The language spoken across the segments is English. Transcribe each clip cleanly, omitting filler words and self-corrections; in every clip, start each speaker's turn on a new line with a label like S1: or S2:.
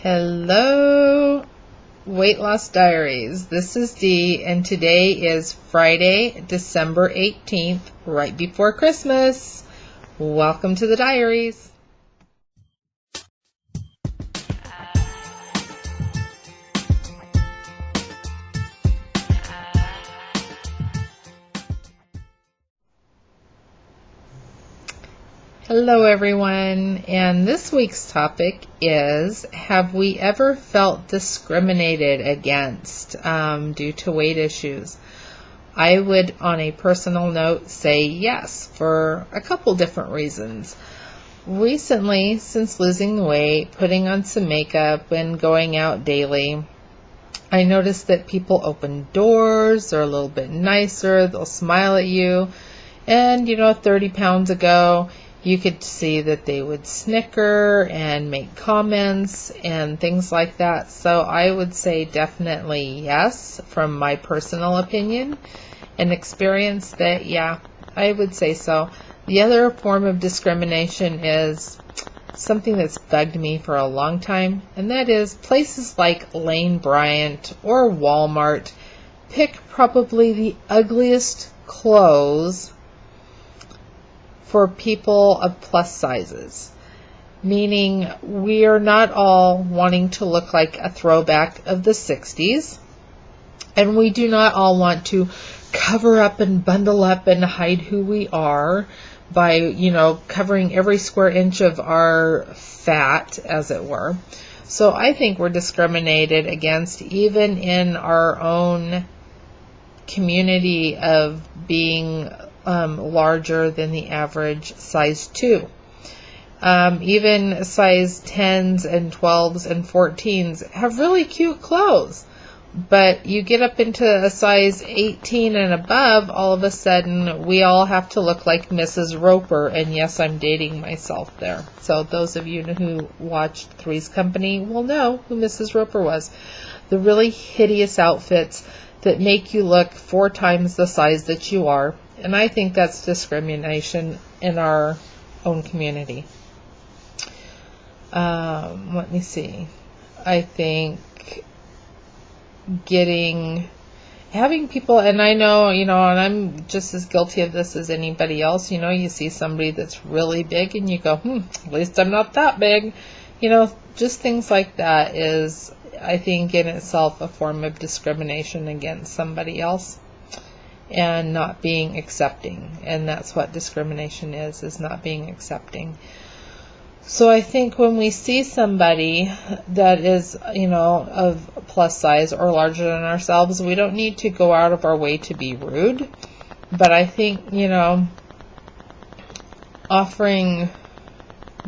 S1: Hello, Weight Loss Diaries. This is Dee, and today is Friday, December 18th, right before Christmas. Welcome to the diaries. Hello everyone, and this week's topic is, have we ever felt discriminated against due to weight issues? I would, on a personal note, say yes, for a couple different reasons. Recently, since losing weight, putting on some makeup, and going out daily, I noticed that people open doors, they're a little bit nicer, they'll smile at you, and 30 pounds ago, you could see that they would snicker and make comments and things like that. So I would say definitely yes, from my personal opinion and experience, that yeah, I would say so. The other form of discrimination is something that's bugged me for a long time, and that is places like Lane Bryant or Walmart pick probably the ugliest clothes for people of plus sizes, meaning we are not all wanting to look like a throwback of the 60s, and we do not all want to cover up and bundle up and hide who we are by, covering every square inch of our fat, as it were. So I think we're discriminated against even in our own community of being larger than the average size 2. Even size 10s and 12s and 14s have really cute clothes. But you get up into a size 18 and above, all of a sudden we all have to look like Mrs. Roper. And yes, I'm dating myself there. So those of you who watched Three's Company will know who Mrs. Roper was. The really hideous outfits that make you look 4 times the size that you are. And I think that's discrimination in our own community. Let me see. I think having people, and I know, and I'm just as guilty of this as anybody else. You see somebody that's really big and you go, at least I'm not that big. Just things like that is, I think, in itself a form of discrimination against somebody else. And not being accepting. And that's what discrimination is not being accepting. So I think when we see somebody that is, of plus size or larger than ourselves, we don't need to go out of our way to be rude. But I think, offering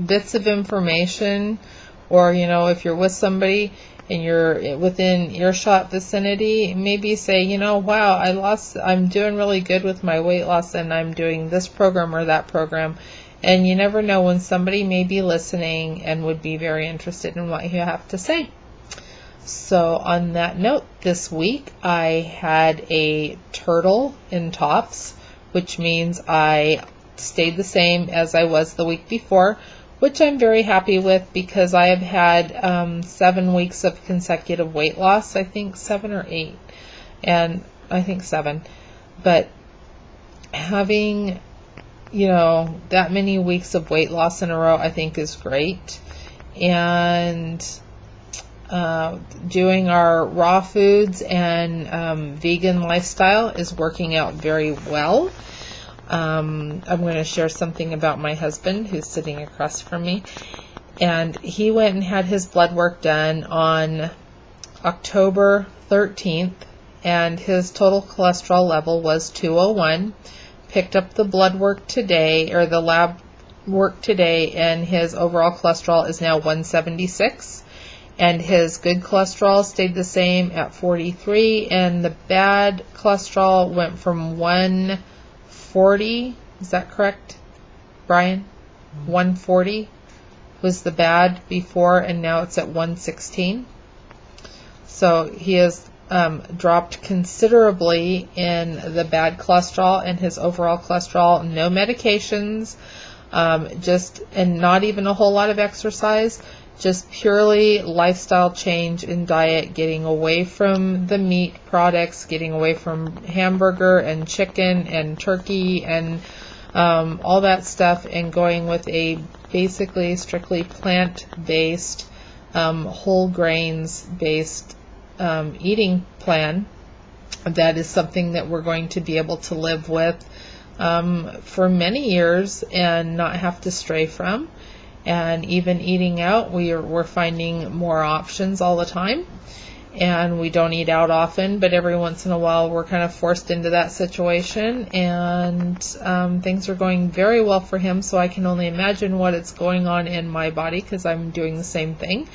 S1: bits of information, or, if you're with somebody and you're within earshot vicinity, maybe say, wow, I'm doing really good with my weight loss, and I'm doing this program or that program. And you never know when somebody may be listening and would be very interested in what you have to say. So on that note, this week I had a turtle in tops, which means I stayed the same as I was the week before, which I'm very happy with because I have had 7 weeks of consecutive weight loss. I think 7 or 8, and I think 7. But having, that many weeks of weight loss in a row, I think is great. And doing our raw foods and vegan lifestyle is working out very well. I'm going to share something about my husband, who's sitting across from me. And he went and had his blood work done on October 13th, and his total cholesterol level was 201. Picked up the blood work today, or the lab work today, and his overall cholesterol is now 176. And his good cholesterol stayed the same at 43, and the bad cholesterol went from 140, is that correct, Brian? 140 was the bad before, and now it's at 116. So he has dropped considerably in the bad cholesterol, and his overall cholesterol, no medications, and not even a whole lot of exercise, just purely lifestyle change in diet, getting away from the meat products, getting away from hamburger and chicken and turkey and all that stuff, and going with a basically strictly plant-based, whole grains-based eating plan. That is something that we're going to be able to live with for many years and not have to stray from. And even eating out, we're finding more options all the time. And we don't eat out often, but every once in a while we're kind of forced into that situation. And things are going very well for him, so I can only imagine what it's going on in my body, because I'm doing the same thing.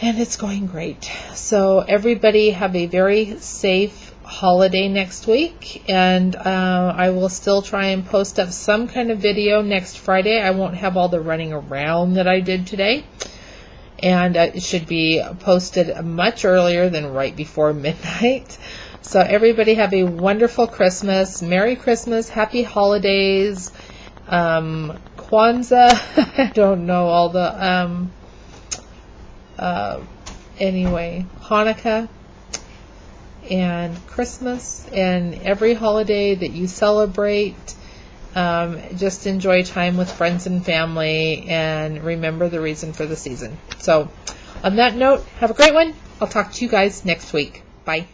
S1: And it's going great. So everybody have a very safe holiday next week, and I will still try and post up some kind of video next Friday. I won't have all the running around that I did today, and it should be posted much earlier than right before midnight. So everybody have a wonderful Christmas, Merry Christmas, Happy Holidays, Kwanzaa, I don't know all the anyway, Hanukkah and Christmas, and every holiday that you celebrate. Just enjoy time with friends and family, and remember the reason for the season. So on that note, have a great one. I'll talk to you guys next week. Bye.